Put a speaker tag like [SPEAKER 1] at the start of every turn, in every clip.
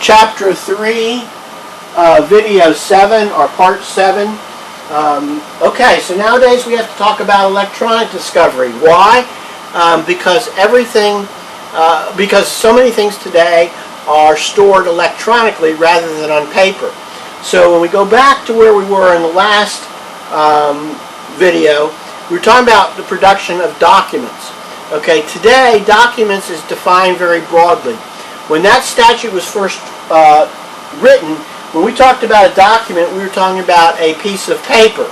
[SPEAKER 1] Chapter 3, Video 7, or Part 7. Okay, so nowadays we have to talk about electronic discovery. Why? Because so many things today are stored electronically rather than on paper. So when we go back to where we were in the last video, we were talking about the production of documents. Okay, today documents is defined very broadly. When that statute was first written, when we talked about a document, we were talking about a piece of paper.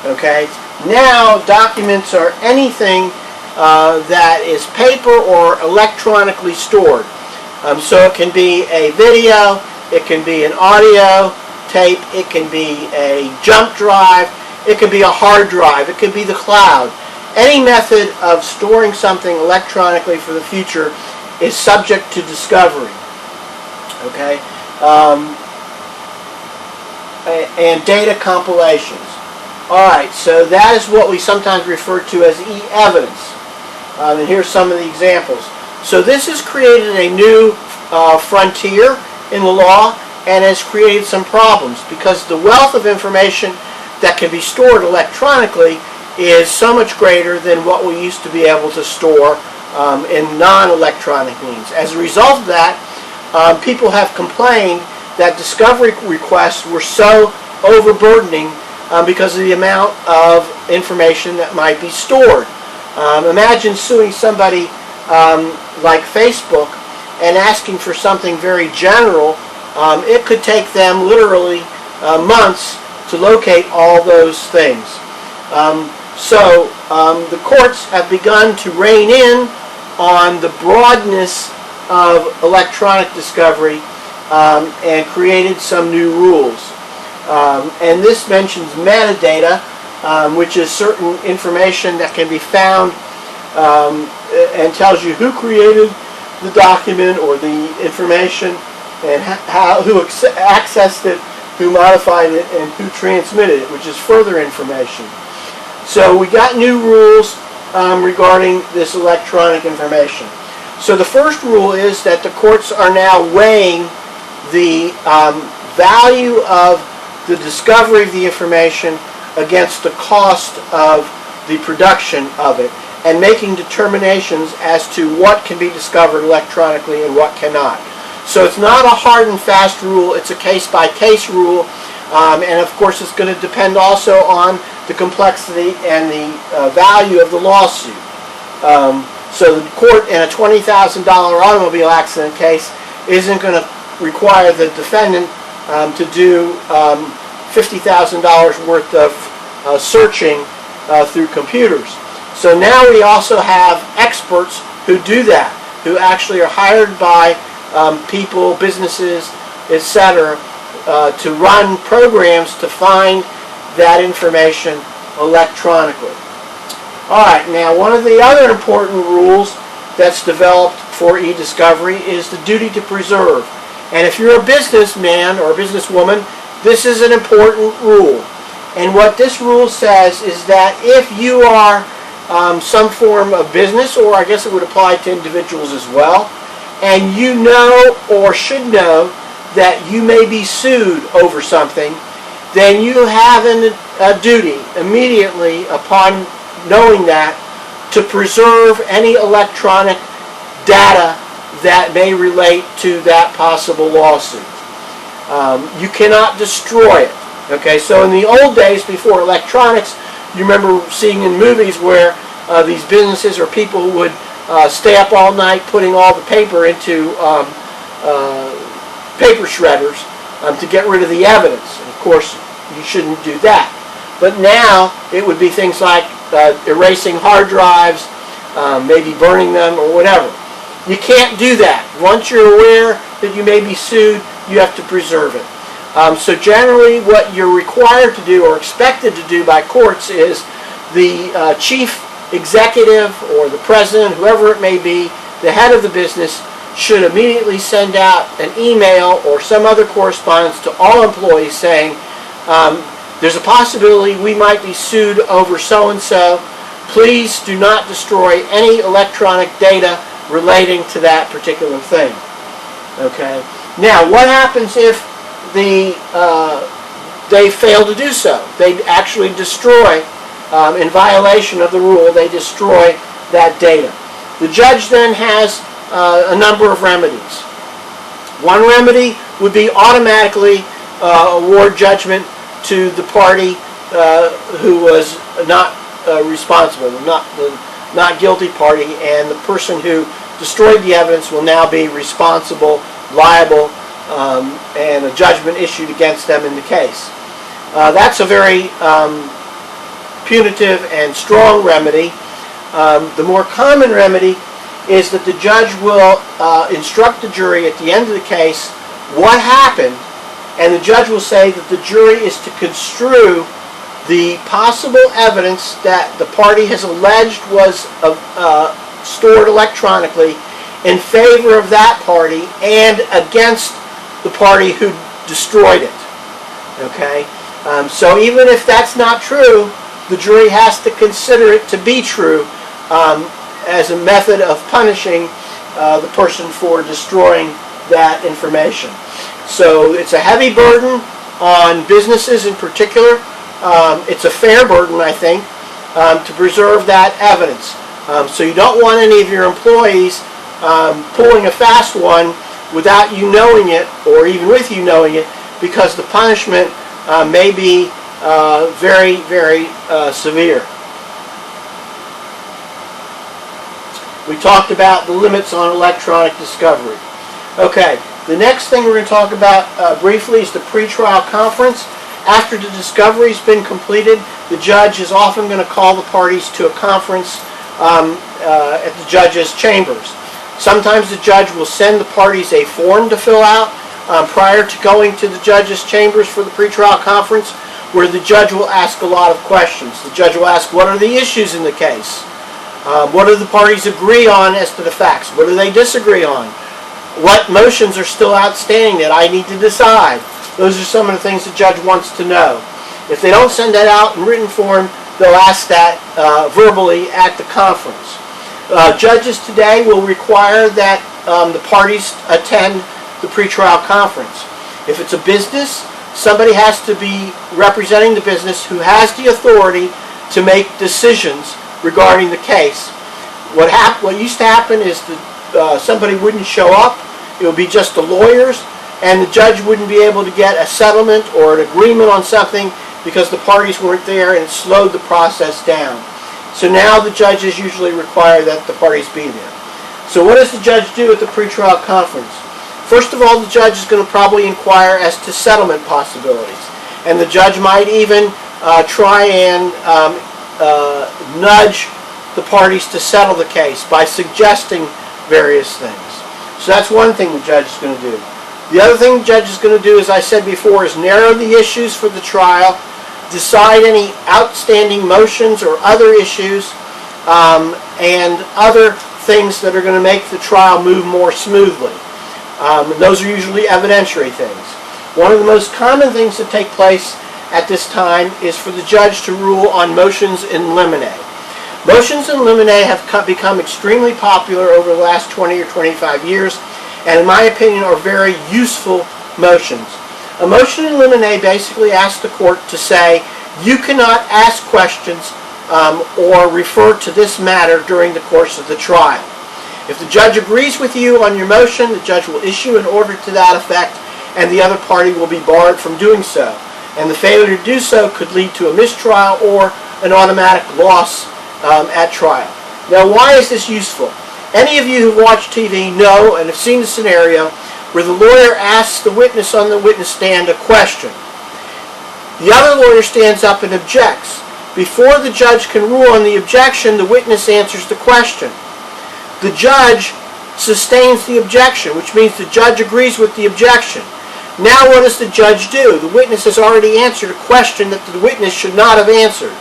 [SPEAKER 1] Okay, now documents are anything that is paper or electronically stored. So it can be a video, it can be an audio tape, it can be a jump drive, it can be a hard drive, it can be the cloud. Any method of storing something electronically for the future is subject to discovery. Okay, and data compilations. All right, so that is what we sometimes refer to as e-evidence. And here's some of the examples. So this has created a new frontier in the law and has created some problems because the wealth of information that can be stored electronically is so much greater than what we used to be able to store in non-electronic means. As a result of that, people have complained that discovery requests were so overburdening because of the amount of information that might be stored. Imagine suing somebody like Facebook and asking for something very general. It could take them literally months to locate all those things. So the courts have begun to rein in on the broadness of electronic discovery and created some new rules. And this mentions metadata, which is certain information that can be found and tells you who created the document or the information and who accessed it, who modified it, and who transmitted it, which is further information. So we got new rules regarding this electronic information. So the first rule is that the courts are now weighing the value of the discovery of the information against the cost of the production of it and making determinations as to what can be discovered electronically and what cannot. So it's not a hard and fast rule, it's a case-by-case rule, and of course it's going to depend also on the complexity and the value of the lawsuit. So the court in a $20,000 automobile accident case isn't going to require the defendant to do $50,000 worth of searching through computers. So now we also have experts who do that, who actually are hired by people, businesses, etc., to run programs to find that information electronically. All right, now one of the other important rules that's developed for e-discovery is the duty to preserve. And if you're a businessman or a businesswoman, this is an important rule. And what this rule says is that if you are some form of business, or I guess it would apply to individuals as well, and you know or should know that you may be sued over something, then you have a duty immediately upon knowing that to preserve any electronic data that may relate to that possible lawsuit. You cannot destroy it. Okay, so in the old days before electronics, you remember seeing in movies where these businesses or people would stay up all night putting all the paper into paper shredders to get rid of the evidence. And of course, you shouldn't do that. But now it would be things like erasing hard drives, maybe burning them or whatever. You can't do that. Once you're aware that you may be sued, you have to preserve it. So generally what you're required to do or expected to do by courts is the chief executive or the president, whoever it may be, the head of the business, should immediately send out an email or some other correspondence to all employees saying, there's a possibility we might be sued over so-and-so. Please do not destroy any electronic data relating to that particular thing. Okay. Now, what happens if they fail to do so? They actually destroy, in violation of the rule, they destroy that data. The judge then has a number of remedies. One remedy would be automatically award judgment to the party who was not responsible, not guilty party, and the person who destroyed the evidence will now be responsible, liable, and a judgment issued against them in the case. That's a very punitive and strong remedy. The more common remedy is that the judge will instruct the jury at the end of the case what happened, and the judge will say that the jury is to construe the possible evidence that the party has alleged was stored electronically in favor of that party and against the party who destroyed it. Okay? So even if that's not true, the jury has to consider it to be true as a method of punishing the person for destroying that information. So it's a heavy burden on businesses in particular. It's a fair burden, I think, to preserve that evidence. So you don't want any of your employees pulling a fast one without you knowing it, or even with you knowing it, because the punishment may be very, very severe. We talked about the limits on electronic discovery. Okay, the next thing we're going to talk about briefly is the pretrial conference. After the discovery's been completed, the judge is often going to call the parties to a conference at the judge's chambers. Sometimes the judge will send the parties a form to fill out prior to going to the judge's chambers for the pretrial conference, where the judge will ask a lot of questions. The judge will ask, what are the issues in the case? What do the parties agree on as to the facts? What do they disagree on? What motions are still outstanding that I need to decide? Those are some of the things the judge wants to know. If they don't send that out in written form, they'll ask that verbally at the conference. Judges today will require that the parties attend the pretrial conference. If it's a business, somebody has to be representing the business who has the authority to make decisions regarding the case. What used to happen is that somebody wouldn't show up. It would be just the lawyers, and the judge wouldn't be able to get a settlement or an agreement on something because the parties weren't there, and it slowed the process down. So now the judges usually require that the parties be there. So what does the judge do at the pretrial conference? First of all, the judge is going to probably inquire as to settlement possibilities. And the judge might even try and nudge the parties to settle the case by suggesting various things. So that's one thing the judge is going to do. The other thing the judge is going to do, as I said before, is narrow the issues for the trial, decide any outstanding motions or other issues, and other things that are going to make the trial move more smoothly. And those are usually evidentiary things. One of the most common things that take place at this time is for the judge to rule on motions in limine. Motions in limine have become extremely popular over the last 20 or 25 years, and in my opinion are very useful motions. A motion in limine basically asks the court to say, you cannot ask questions or refer to this matter during the course of the trial. If the judge agrees with you on your motion, the judge will issue an order to that effect, and the other party will be barred from doing so. And the failure to do so could lead to a mistrial or an automatic loss at trial. Now, why is this useful? Any of you who watch TV know and have seen the scenario where the lawyer asks the witness on the witness stand a question. The other lawyer stands up and objects. Before the judge can rule on the objection, the witness answers the question. The judge sustains the objection, which means the judge agrees with the objection. Now what does the judge do? The witness has already answered a question that the witness should not have answered.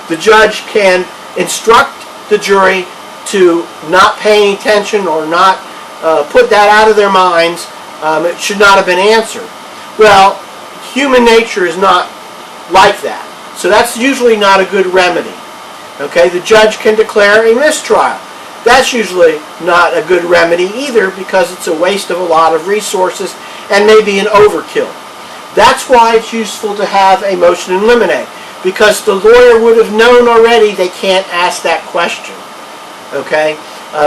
[SPEAKER 1] The judge can instruct the jury to not pay any attention or not put that out of their minds. It should not have been answered. Well, human nature is not like that. So that's usually not a good remedy. Okay, the judge can declare a mistrial. that's usually not a good remedy either, because it's a waste of a lot of resources and maybe an overkill. That's why it's useful to have a motion in limine, because the lawyer would have known already they can't ask that question. Okay?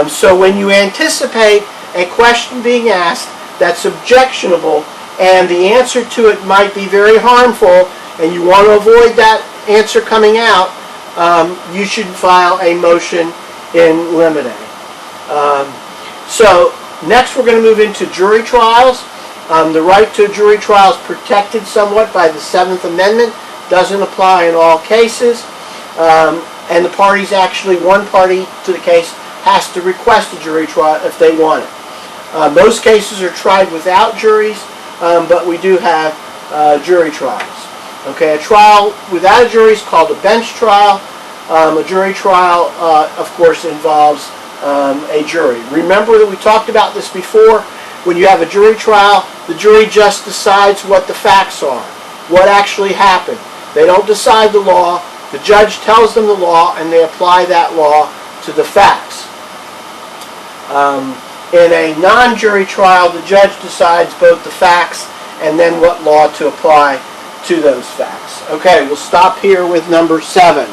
[SPEAKER 1] So when you anticipate a question being asked that's objectionable and the answer to it might be very harmful and you want to avoid that answer coming out, you should file a motion in limine. So next we're going to move into jury trials. The right to a jury trial is protected somewhat by the 7th Amendment. Doesn't apply in all cases. And the parties, actually one party to the case has to request a jury trial if they want it. Most cases are tried without juries, but we do have jury trials. Okay, a trial without a jury is called a bench trial. A jury trial, of course, involves a jury. Remember that we talked about this before. When you have a jury trial, the jury just decides what the facts are, what actually happened. They don't decide the law. The judge tells them the law, and they apply that law to the facts. In a non-jury trial, the judge decides both the facts and then what law to apply to those facts. Okay, we'll stop here with number 7.